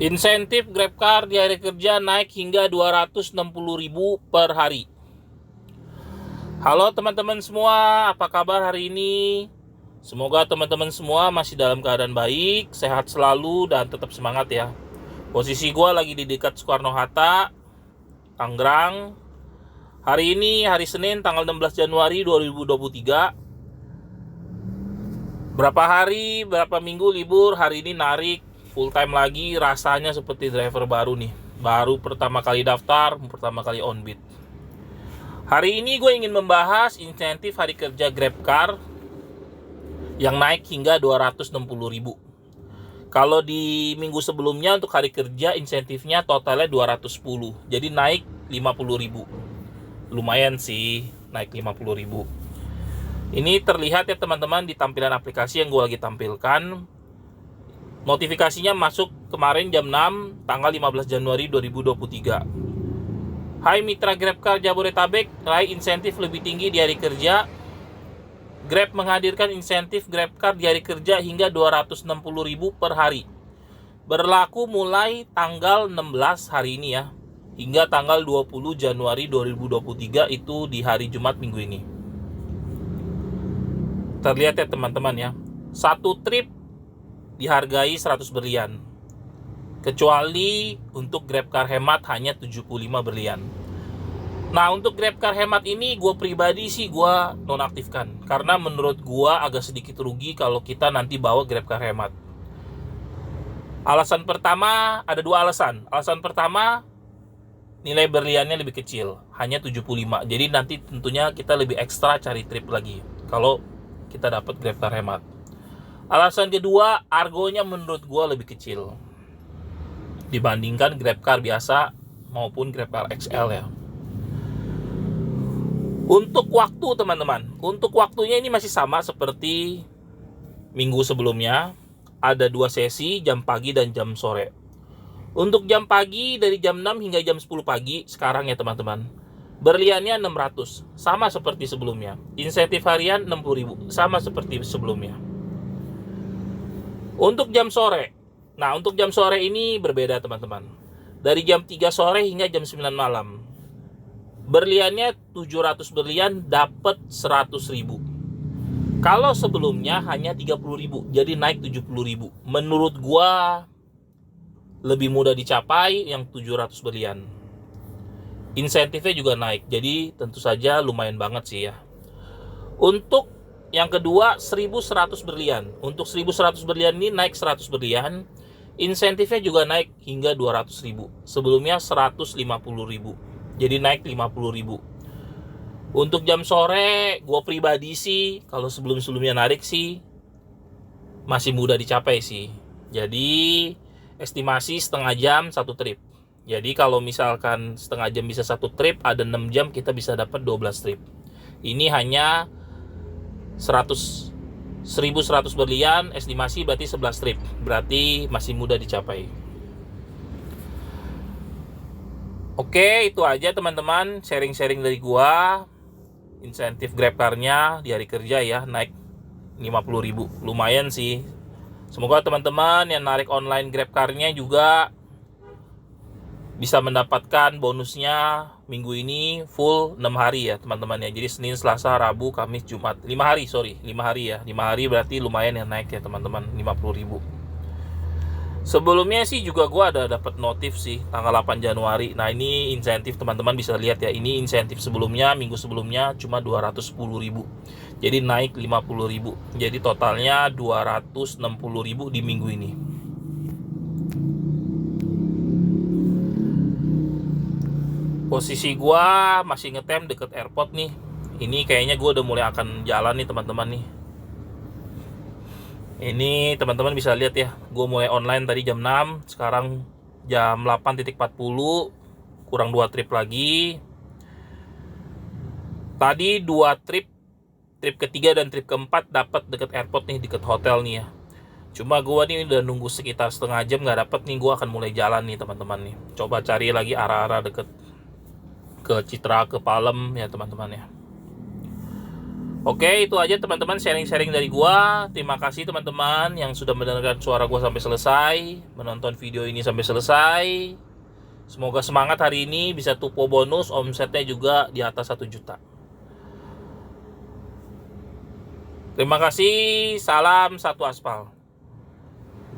Insentif GrabCar di hari kerja naik hingga 260.000 per hari. Halo teman-teman semua, apa kabar hari ini? Semoga teman-teman semua masih dalam keadaan baik, sehat selalu, dan tetap semangat ya. Posisi gue lagi di dekat Soekarno-Hatta, Tangerang. Hari ini hari Senin tanggal 16 Januari 2023. Berapa minggu libur, hari ini narik full time lagi, rasanya seperti driver baru nih. Baru pertama kali daftar, pertama kali on beat. Hari ini gue ingin membahas insentif hari kerja GrabCar yang naik hingga 260.000. Kalau di minggu sebelumnya untuk hari kerja insentifnya totalnya 210. Jadi naik 50.000. Lumayan sih, naik 50.000. Ini terlihat ya teman-teman di tampilan aplikasi yang gue lagi tampilkan. Notifikasinya masuk kemarin jam 6 tanggal 15 Januari 2023. Hai mitra GrabCar Jabodetabek, raih insentif lebih tinggi di hari kerja. Grab menghadirkan insentif GrabCar di hari kerja hingga 260.000 per hari. Berlaku mulai tanggal 16 hari ini ya, hingga tanggal 20 Januari 2023, itu di hari Jumat minggu ini. Terlihat ya teman-teman ya, satu trip dihargai 100 berlian. Kecuali untuk GrabCar hemat hanya 75 berlian. Nah untuk GrabCar hemat ini gue pribadi sih gue nonaktifkan, karena menurut gue agak sedikit rugi kalau kita nanti bawa GrabCar hemat. Alasan pertama, ada dua alasan. Alasan pertama, nilai berliannya lebih kecil, hanya 75. Jadi nanti tentunya kita lebih ekstra cari trip lagi kalau kita dapat GrabCar hemat. Alasan kedua, argonya menurut gue lebih kecil dibandingkan GrabCar biasa maupun GrabCar XL ya. Untuk waktu teman-teman, untuk waktunya ini masih sama seperti minggu sebelumnya. Ada 2 sesi, jam pagi dan jam sore. Untuk jam pagi dari jam 6 hingga jam 10 pagi sekarang ya teman-teman, berliannya 600, sama seperti sebelumnya. Insentif harian 60.000, sama seperti sebelumnya. Untuk jam sore, nah untuk jam sore ini berbeda teman-teman. Dari jam 3 sore hingga jam 9 malam, berliannya 700 berlian dapat 100.000. Kalau sebelumnya hanya 30.000, jadi naik 70.000. Menurut gua lebih mudah dicapai yang 700 berlian. Insentifnya juga naik, jadi tentu saja lumayan banget sih ya. Untuk yang kedua 1.100 berlian. Untuk 1.100 berlian ini naik 100 berlian. Insentifnya juga naik hingga 200.000. Sebelumnya 150.000. Jadi naik 50.000. Untuk jam sore, gue pribadi sih kalau sebelum-sebelumnya narik sih masih mudah dicapai sih. Jadi estimasi setengah jam satu trip. Jadi kalau misalkan setengah jam bisa satu trip, ada 6 jam kita bisa dapat 12 trip. Ini hanya 100 1.100 berlian, estimasi berarti 11 trip. Berarti masih mudah dicapai. Oke, itu aja teman-teman, sharing-sharing dari gua. Insentif GrabCar-nya di hari kerja ya, naik 50.000. Lumayan sih. Semoga teman-teman yang narik online GrabCar-nya juga bisa mendapatkan bonusnya minggu ini full 6 hari ya teman-teman ya. Jadi Senin, Selasa, Rabu, Kamis, Jumat. 5 hari ya. 5 hari berarti lumayan yang naik ya teman-teman, 50.000. Sebelumnya sih juga gue ada dapat notif sih tanggal 8 Januari. Nah ini insentif teman-teman bisa lihat ya. Ini insentif sebelumnya, minggu sebelumnya cuma 210.000. Jadi naik 50.000. Jadi totalnya 260.000 di minggu ini. Posisi gue masih ngetem deket airport nih. Ini kayaknya gue udah mulai akan jalan nih teman-teman nih. Ini teman-teman bisa lihat ya, gue mulai online tadi jam 6, sekarang jam 8.40, kurang 2 trip lagi. Tadi 2 trip ketiga dan trip keempat dapat deket airport nih, deket hotel nih ya. Cuma gue nih udah nunggu sekitar setengah jam nggak dapet nih, gue akan mulai jalan nih teman-teman nih. Coba cari lagi arah-arah deket ke Citra, ke Palem ya teman-teman ya. Oke, itu aja teman-teman sharing-sharing dari gua. Terima kasih teman-teman yang sudah mendengarkan suara gua sampai selesai, menonton video ini sampai selesai. Semoga semangat hari ini, bisa tupo bonus, omsetnya juga di atas 1 juta. Terima kasih, salam satu aspal.